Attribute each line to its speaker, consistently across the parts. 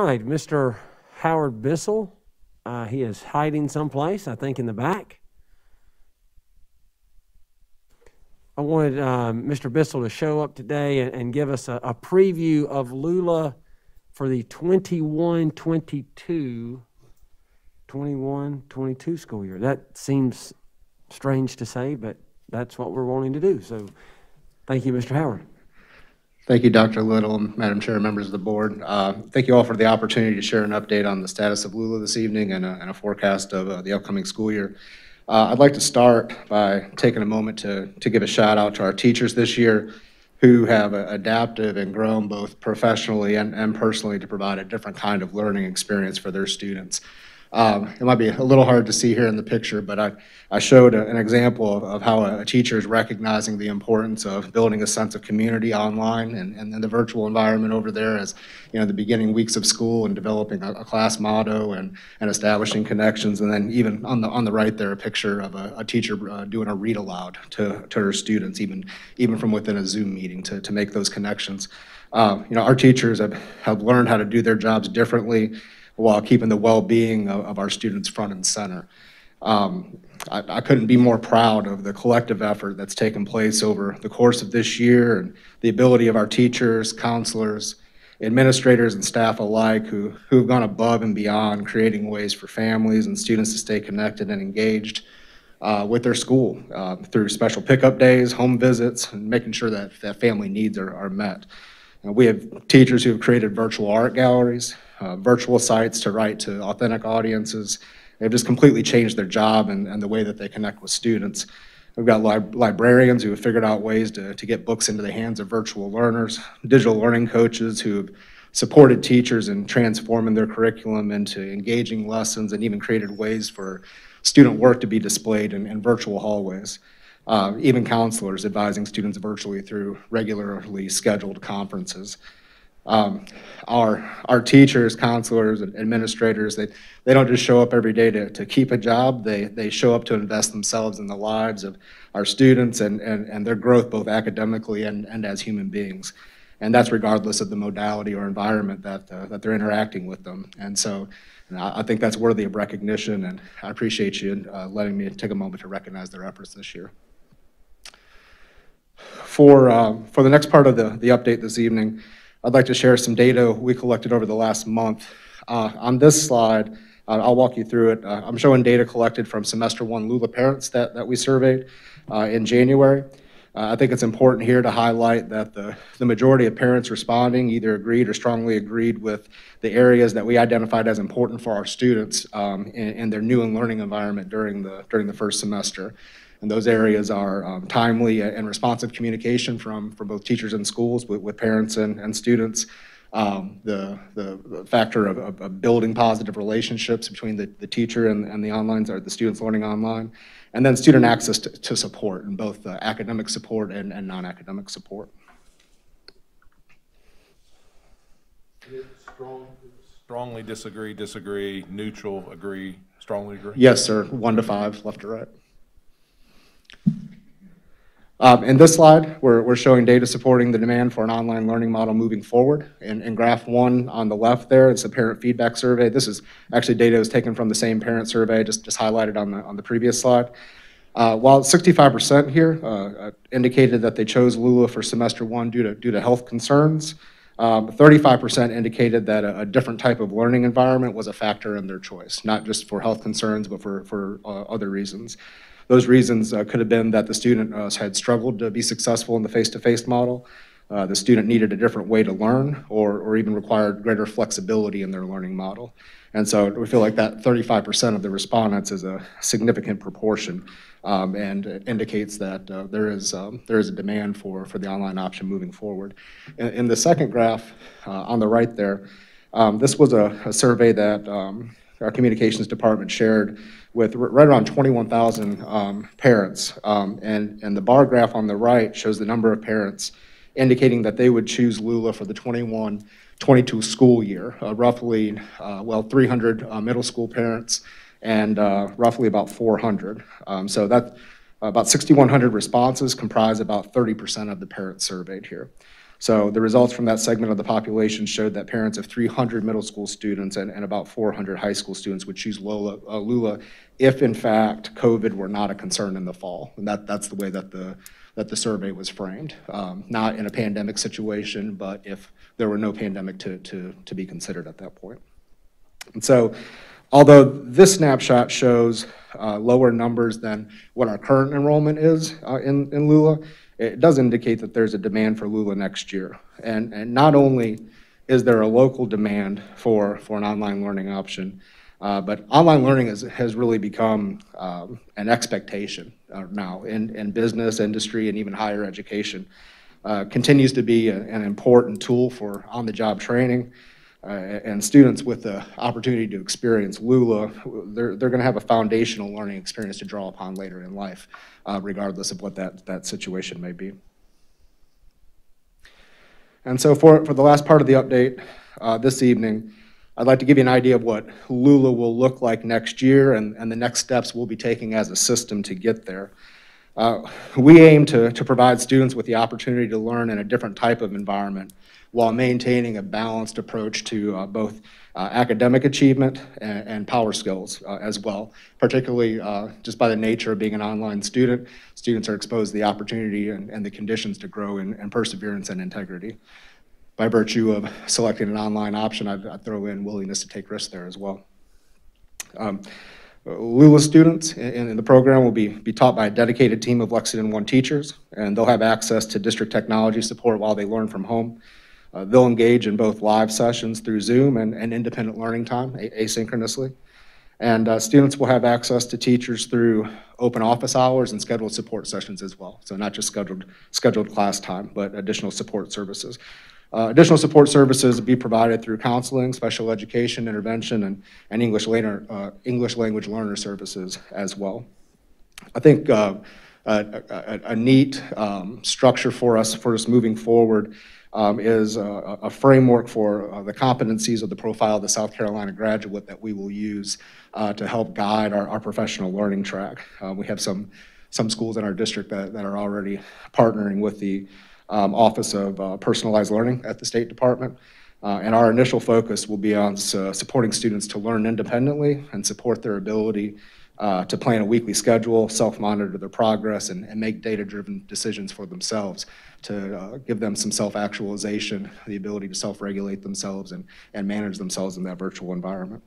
Speaker 1: right, Mr. Howard Bissell. He is hiding someplace, I think, in the back. I wanted Mr. Bissell to show up today and give us a preview of Lula for the 21-22 school year. That seems strange to say, but that's what we're wanting to do. So thank you, Mr. Howard.
Speaker 2: Thank you, Dr. Little, Madam Chair, members of the board. Thank you all for the opportunity to share an update on the status of Lula this evening and a forecast of the upcoming school year. I'd like to start by taking a moment to give a shout out to our teachers this year who have adapted and grown both professionally and personally to provide a different kind of learning experience for their students. It might be a little hard to see here in the picture, but I showed an example of how a teacher is recognizing the importance of building a sense of community online and in the virtual environment over there as, you know, the beginning weeks of school and developing a class motto and establishing connections. And then even on the right there, a picture of a teacher doing a read aloud to her students, even from within a Zoom meeting to make those connections. You know, our teachers have learned how to do their jobs differently while keeping the well-being of our students front and center. I couldn't be more proud of the collective effort that's taken place over the course of this year and the ability of our teachers, counselors, administrators, and staff alike who've gone above and beyond creating ways for families and students to stay connected and engaged with their school through special pickup days, home visits, and making sure that family needs are met. We have teachers who have created virtual art galleries, virtual sites to write to authentic audiences. They've just completely changed their job and the way that they connect with students. We've got librarians who have figured out ways to get books into the hands of virtual learners, digital learning coaches who have supported teachers in transforming their curriculum into engaging lessons and even created ways for student work to be displayed in virtual hallways. Even counselors advising students virtually through regularly scheduled conferences. Our teachers, counselors, and administrators, they don't just show up every day to keep a job, they show up to invest themselves in the lives of our students and their growth both academically and as human beings. And that's regardless of the modality or environment that they're interacting with them. And so I think that's worthy of recognition, and I appreciate you letting me take a moment to recognize their efforts this year. For the next part of the update this evening, I'd like to share some data we collected over the last month. On this slide, I'll walk you through it. I'm showing data collected from semester 1 Lula parents that we surveyed in January. I think it's important here to highlight that the majority of parents responding either agreed or strongly agreed with the areas that we identified as important for our students in their new and learning environment during the first semester. And those areas are timely and responsive communication from both teachers and schools with parents and students, the factor of building positive relationships between the teacher and the online, or the students learning online, and then student access to support, in both academic support and non-academic support.
Speaker 3: Strongly disagree, neutral, agree, strongly agree?
Speaker 2: Yes, sir, 1 to 5, left to right. In this slide, we're showing data supporting the demand for an online learning model moving forward. In graph 1 on the left there, it's a parent feedback survey. This is actually data that was taken from the same parent survey, just highlighted on the previous slide. While 65% here indicated that they chose Lula for semester 1 due to health concerns, 35% indicated that a different type of learning environment was a factor in their choice, not just for health concerns, but for other reasons. Those reasons could have been that the student had struggled to be successful in the face-to-face model, the student needed a different way to learn, or even required greater flexibility in their learning model. And so we feel like that 35% of the respondents is a significant proportion and indicates that there is a demand for the online option moving forward. In the second graph on the right there, this was a survey that our communications department shared with right around 21,000 parents. And the bar graph on the right shows the number of parents indicating that they would choose Lula for the 21-22 school year. Roughly, 300 middle school parents and roughly about 400. So that about 6,100 responses comprise about 30% of the parents surveyed here. So the results from that segment of the population showed that parents of 300 middle school students and about 400 high school students would choose Lula if, in fact, COVID were not a concern in the fall. And that's the way that the survey was framed. Not in a pandemic situation, but if there were no pandemic to be considered at that point. And so, although this snapshot shows lower numbers than what our current enrollment is in Lula, it does indicate that there's a demand for Lula next year. And not only is there a local demand for an online learning option, but online learning has really become an expectation now in business, industry, and even higher education. Continues to be an important tool for on-the-job training. And students with the opportunity to experience Lula, they're going to have a foundational learning experience to draw upon later in life, regardless of what that situation may be. And so for the last part of the update this evening, I'd like to give you an idea of what Lula will look like next year and the next steps we'll be taking as a system to get there. We aim to provide students with the opportunity to learn in a different type of environment while maintaining a balanced approach to both academic achievement and power skills as well. Particularly just by the nature of being an online student, students are exposed to the opportunity and the conditions to grow in perseverance and integrity. By virtue of selecting an online option, I'd throw in willingness to take risks there as well. Lula students in the program will be taught by a dedicated team of Lexington One teachers, and they'll have access to district technology support while they learn from home. They'll engage in both live sessions through Zoom and independent learning time, asynchronously. And students will have access to teachers through open office hours and scheduled support sessions as well. So not just scheduled class time, but additional support services. Additional support services will be provided through counseling, special education, intervention, and English language learner services as well. I think a neat structure for us moving forward is a framework for the competencies of the profile of the South Carolina graduate that we will use to help guide our professional learning track. We have some schools in our district that are already partnering with the Office of Personalized Learning at the State Department. And our initial focus will be on supporting students to learn independently and support their ability to plan a weekly schedule, self-monitor their progress, and make data-driven decisions for themselves to give them some self-actualization, the ability to self-regulate themselves and manage themselves in that virtual environment.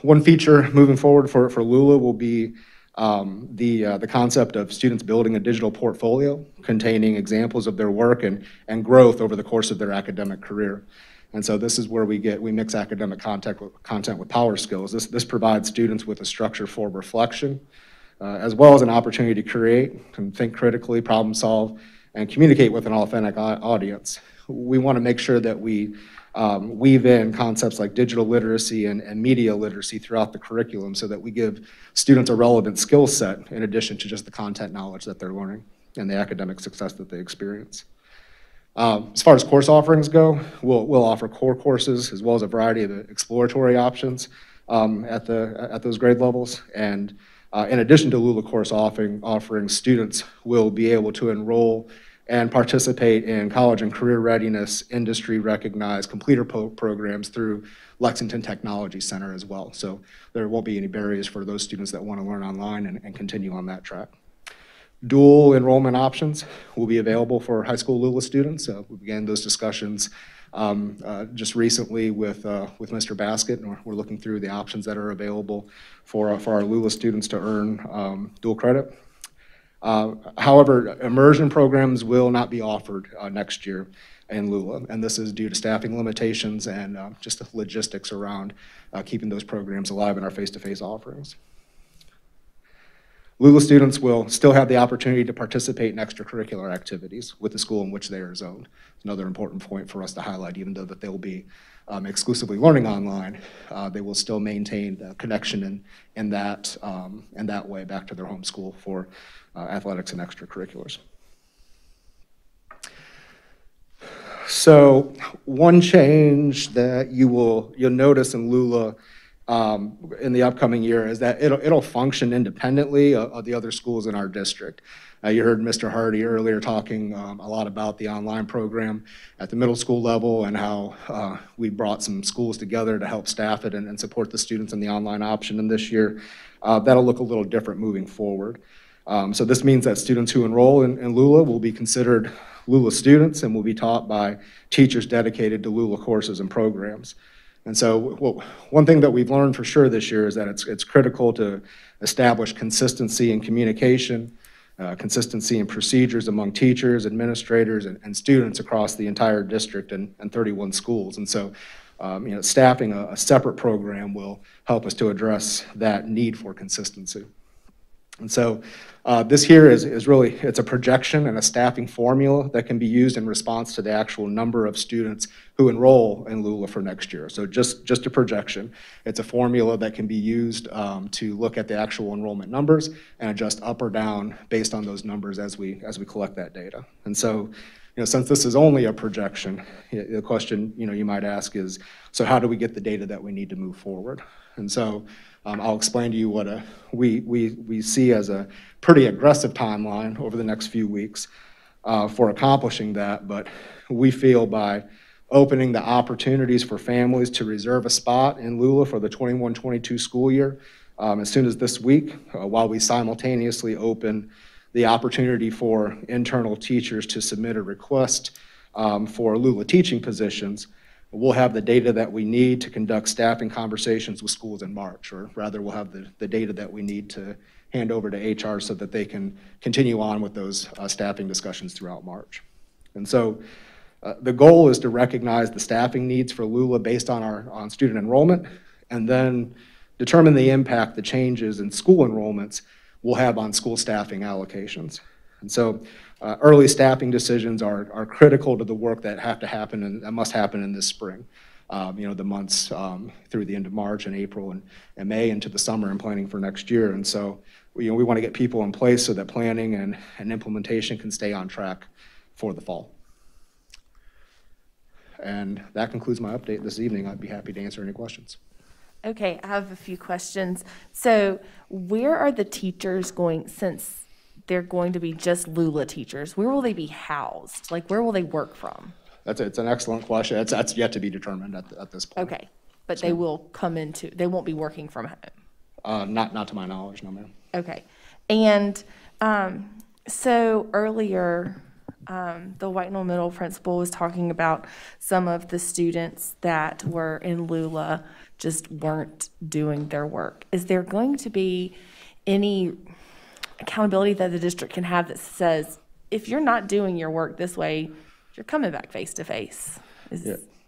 Speaker 2: One feature moving forward for Lula will be the concept of students building a digital portfolio containing examples of their work and growth over the course of their academic career. And so this is where we mix academic content with power skills. This provides students with a structure for reflection, as well as an opportunity to create and think critically, problem solve, and communicate with an authentic audience. We want to make sure that we weave in concepts like digital literacy and media literacy throughout the curriculum so that we give students a relevant skill set in addition to just the content knowledge that they're learning and the academic success that they experience. As far as course offerings go, we'll offer core courses as well as a variety of exploratory options at those grade levels. And in addition to Lula course offerings, students will be able to enroll and participate in college and career readiness, industry-recognized completer programs through Lexington Technology Center as well. So there won't be any barriers for those students that want to learn online and continue on that track. Dual enrollment options will be available for high school Lula students. We began those discussions just recently with Mr. Baskett, and we're looking through the options that are available for our Lula students to earn dual credit. However, immersion programs will not be offered next year in Lula, and this is due to staffing limitations and just the logistics around keeping those programs alive in our face-to-face offerings. Lula students will still have the opportunity to participate in extracurricular activities with the school in which they are zoned. It's another important point for us to highlight, even though that they'll be exclusively learning online, they will still maintain the connection in that way back to their home school for athletics and extracurriculars. So one change that you'll notice in Lula in the upcoming year is that it'll function independently of the other schools in our district. You heard Mr. Hardy earlier talking a lot about the online program at the middle school level and how we brought some schools together to help staff it and support the students in the online option. And this year, that'll look a little different moving forward. So this means that students who enroll in Lula will be considered Lula students and will be taught by teachers dedicated to Lula courses and programs. And so one thing that we've learned for sure this year is that it's critical to establish consistency in communication, consistency in procedures among teachers, administrators, and students across the entire district and 31 schools. And so staffing a separate program will help us to address that need for consistency. And so this here is really, it's a projection and a staffing formula that can be used in response to the actual number of students who enroll in Lula for next year. So just a projection. It's a formula that can be used to look at the actual enrollment numbers and adjust up or down based on those numbers as we collect that data. And so, since this is only a projection, the question, you might ask is, so how do we get the data that we need to move forward? And so I'll explain to you what we see as a pretty aggressive timeline over the next few weeks for accomplishing that. But we feel by opening the opportunities for families to reserve a spot in Lula for the 21-22 school year as soon as this week, while we simultaneously open the opportunity for internal teachers to submit a request for Lula teaching positions, we'll have the data that we need to conduct staffing conversations with schools in March, or rather we'll have the data that we need to hand over to HR so that they can continue on with those staffing discussions throughout March. And so the goal is to recognize the staffing needs for Lula based on student enrollment, and then determine the impact the changes in school enrollments will have on school staffing allocations. And so early staffing decisions are critical to the work that have to happen and that must happen in this spring. The months through the end of March and April and May into the summer and planning for next year. And so we want to get people in place so that planning and implementation can stay on track for the fall. And that concludes my update this evening. I'd be happy to answer any questions.
Speaker 4: Okay, I have a few questions. So where are the teachers going, since they're going to be just Lula teachers, where will they be housed? Like, where will they work from?
Speaker 2: It's an excellent question. That's yet to be determined at this point.
Speaker 4: Okay, but they will come into, they won't be working from home?
Speaker 2: Not to my knowledge, no ma'am.
Speaker 4: Okay, and so earlier, the White Middle principal was talking about some of the students that were in Lula just weren't doing their work. Is there going to be any accountability that the district can have that says, if you're not doing your work this way, you're coming back face to face?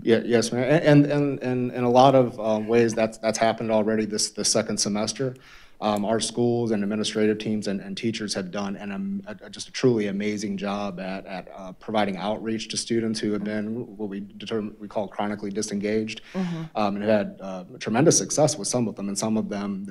Speaker 2: Yes, ma'am. And in a lot of ways, that's happened already this second semester. Our schools and administrative teams and teachers have done just a truly amazing job at providing outreach to students who have been what we call chronically disengaged, and had tremendous success with some of them, and some of them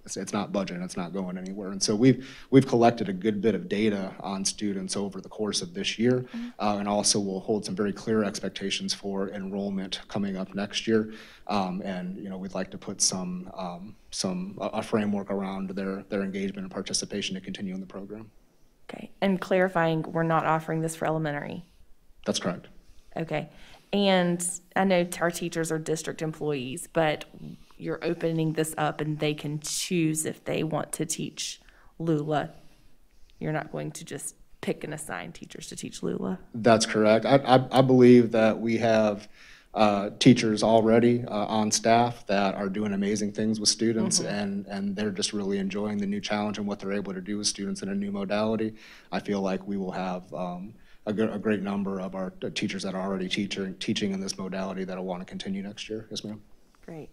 Speaker 2: it's not budging, it's not going anywhere. And so we've collected a good bit of data on students over the course of this year, and also will hold some very clear expectations for enrollment coming up next year. And we'd like to put a framework around their engagement and participation to continue in the program.
Speaker 4: Okay, and clarifying, we're not offering this for elementary?
Speaker 2: That's correct.
Speaker 4: Okay, and I know our teachers are district employees, but you're opening this up and they can choose if they want to teach Lula. You're not going to just pick and assign teachers to teach Lula?
Speaker 2: That's correct. I believe that we have teachers already on staff that are doing amazing things with students, and they're just really enjoying the new challenge and what they're able to do with students in a new modality. I feel like we will have a great number of our teachers that are already teaching in this modality that will want to continue next year. Yes, ma'am. Great.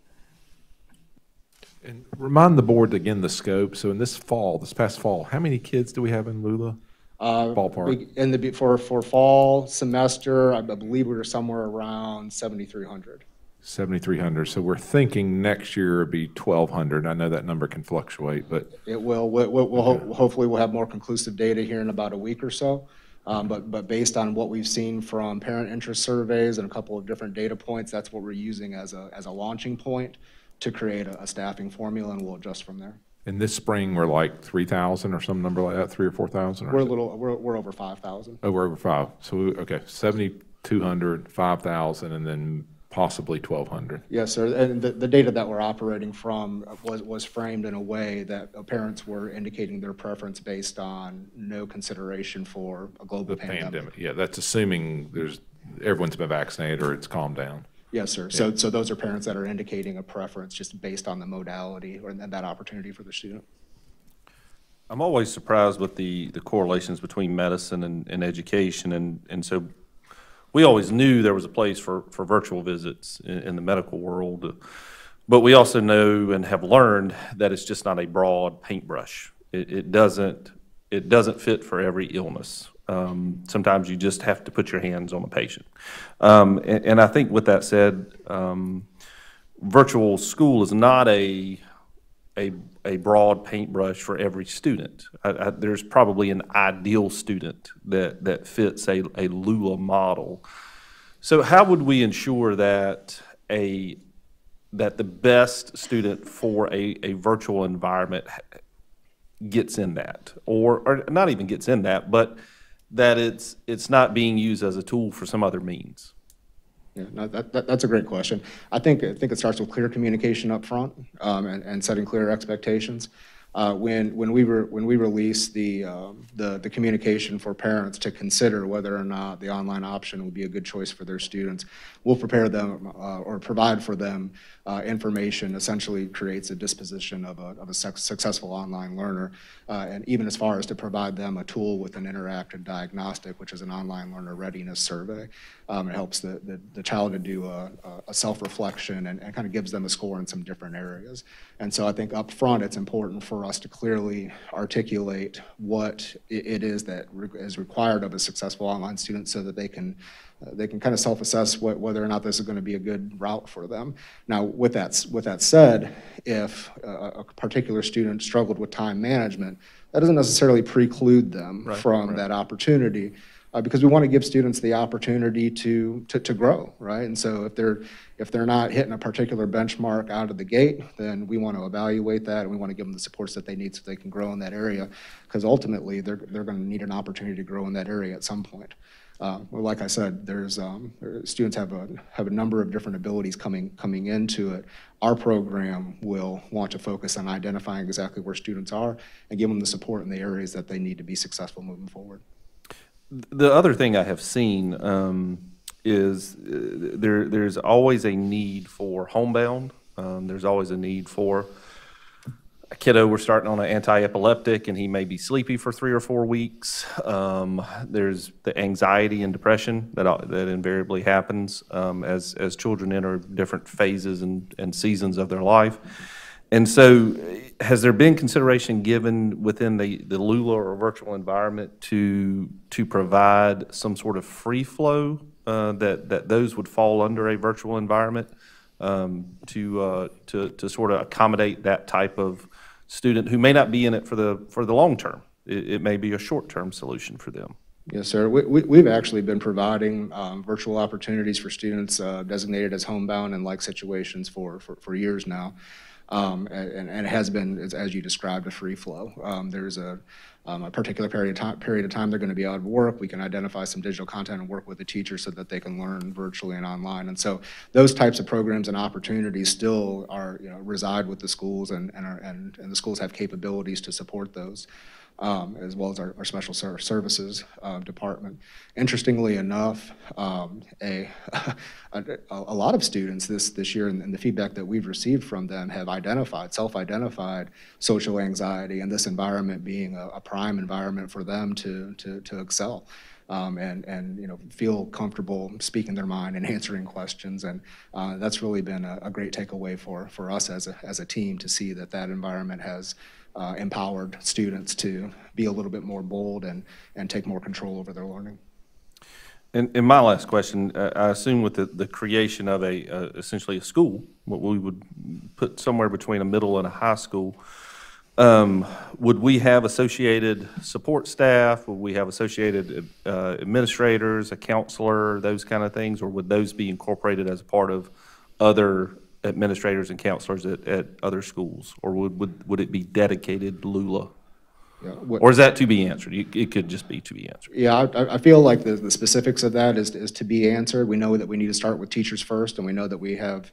Speaker 3: And remind the board again the scope. So in this past fall, how many kids do we have in Lula? Ballpark.
Speaker 2: For fall semester, I believe we were somewhere around 7,300.
Speaker 3: 7,300. So we're thinking next year it'd be 1,200. I know that number can fluctuate, but
Speaker 2: it will. Hopefully we'll have more conclusive data here in about a week or so. But based on what we've seen from parent interest surveys and a couple of different data points, that's what we're using as a launching point to create a staffing formula, and we'll adjust from there.
Speaker 3: And this spring, we're like 3,000 or some number like that, 3,000 or 4,000?
Speaker 2: We're over 5,000.
Speaker 3: Oh, we're over 5. So, okay, 7,200, 5,000, and then possibly 1,200.
Speaker 2: Yes, sir. And the data that we're operating from was framed in a way that parents were indicating their preference based on no consideration for a global
Speaker 3: The
Speaker 2: pandemic.
Speaker 3: pandemic, yeah, that's assuming everyone's been vaccinated or it's calmed down.
Speaker 2: Yes, sir. So those are parents that are indicating a preference just based on the modality or that opportunity for the student.
Speaker 5: I'm always surprised with the correlations between medicine and education, and so we always knew there was a place for virtual visits in the medical world, but we also know and have learned that it's just not a broad paintbrush. It doesn't fit for every illness. Sometimes you just have to put your hands on the patient. And I think with that said, virtual school is not a broad paintbrush for every student. There's probably an ideal student that fits a Lula model. So how would we ensure that the best student for a virtual environment gets in that, or not even gets in that, but that it's not being used as a tool for some other means?
Speaker 2: Yeah, no, that's a great question. I think it starts with clear communication up front, and setting clear expectations. When we release the communication for parents to consider whether or not the online option would be a good choice for their students, we'll prepare them or provide for them information. Essentially creates a disposition of a successful online learner, and even as far as to provide them a tool with an interactive diagnostic, which is an online learner readiness survey. It helps the child to do a self-reflection and kind of gives them a score in some different areas. And so I think up front it's important for us to clearly articulate what it is that is required of a successful online student, so that they can kind of self-assess whether or not this is going to be a good route for them. Now, with that said, if a particular student struggled with time management, that doesn't necessarily preclude them from that opportunity, because we want to give students the opportunity to grow, right? And so if they're not hitting a particular benchmark out of the gate, then we want to evaluate that, and we want to give them the supports that they need so they can grow in that area, because ultimately they're going to need an opportunity to grow in that area at some point. Well, like I said, students have a number of different abilities coming into it. Our program will want to focus on identifying exactly where students are and give them the support in the areas that they need to be successful moving forward.
Speaker 5: The other thing I have seen is there's always a need for homebound. There's always a need for a kiddo, we're starting on an anti-epileptic and he may be sleepy for 3 or 4 weeks. There's the anxiety and depression that invariably happens as children enter different phases and seasons of their life. And so has there been consideration given within the Lula or virtual environment to provide some sort of free flow that those would fall under a virtual environment to sort of accommodate that type of student who may not be in it for the long term? It may be a short-term solution for them.
Speaker 2: Yes, sir. We've actually been providing virtual opportunities for students designated as homebound and like situations for years now. And it has been, as you described, a free flow. There's a particular period of time they're going to be out of work. We can identify some digital content and work with the teacher so that they can learn virtually and online. And so those types of programs and opportunities still are, reside with the schools, and the schools have capabilities to support those. As well as our special services department. Interestingly enough, a lot of students this year, and the feedback that we've received from them, have self-identified social anxiety, and this environment being a prime environment for them to excel. And feel comfortable speaking their mind and answering questions, and that's really been a great takeaway for us as a team, to see that environment has empowered students to be a little bit more bold and take more control over their learning.
Speaker 5: And my last question, I assume with the creation of essentially a school, what we would put somewhere between a middle and a high school, would we have associated support staff? Would we have associated administrators, a counselor, those kind of things? Or would those be incorporated as a part of other administrators and counselors at other schools? Or would it be dedicated Lula?
Speaker 2: Yeah,
Speaker 5: Or is that to be answered? It could just be to be answered.
Speaker 2: Yeah, I feel like the specifics of that is to be answered. We know that we need to start with teachers first, and we know that we have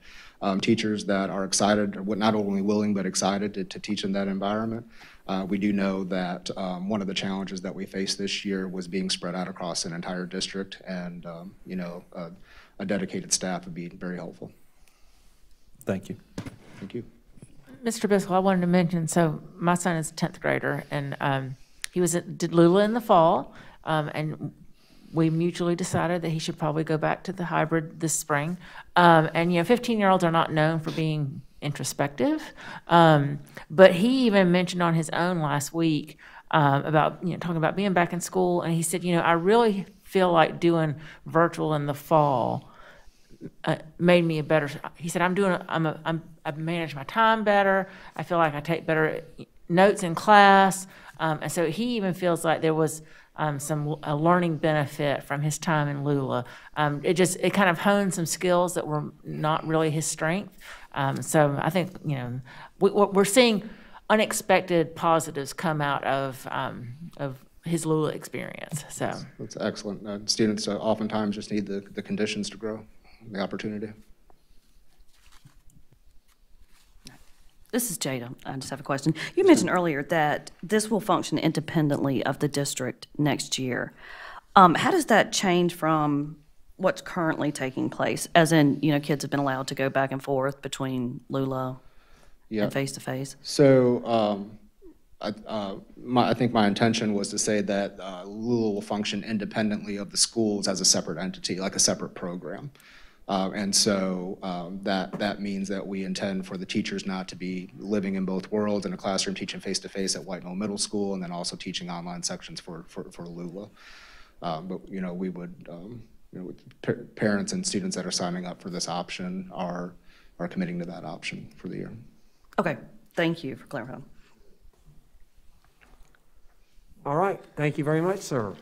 Speaker 2: teachers that are excited, or not only willing, but excited to teach in that environment. We do know that one of the challenges that we faced this year was being spread out across an entire district, and, you know, a dedicated staff would be very helpful.
Speaker 5: Thank you.
Speaker 2: Thank you.
Speaker 6: Mr. Bissell, I wanted to mention, so my son is a 10th grader, and he did Lula in the fall, and we mutually decided that he should probably go back to the hybrid this spring. And, you know, 15-year-olds are not known for being introspective, but he even mentioned on his own last week about, you know, talking about being back in school, and he said, you know, I really feel like doing virtual in the fall made me a better. He said, I've managed my time better. I feel like I take better notes in class, and so he even feels like there was a learning benefit from his time in Lula. It kind of honed some skills that were not really his strength. So I think, you know, we're seeing unexpected positives come out of his Lula experience. So
Speaker 2: That's excellent. Students oftentimes just need the conditions to grow, the opportunity.
Speaker 7: This is Jada. I just have a question. You mentioned earlier that this will function independently of the district next year. How does that change from what's currently taking place? As in, you know, kids have been allowed to go back and forth between Lula and face-to-face?
Speaker 2: So I think my intention was to say that Lula will function independently of the schools as a separate entity, like a separate program. And so that means that we intend for the teachers not to be living in both worlds, in a classroom teaching face-to-face at White Mill Middle School, and then also teaching online sections for Lula. But, you know, we would, you know, parents and students that are signing up for this option are committing to that option for the year.
Speaker 7: Okay, thank you for clarifying.
Speaker 1: All right, thank you very much, sir.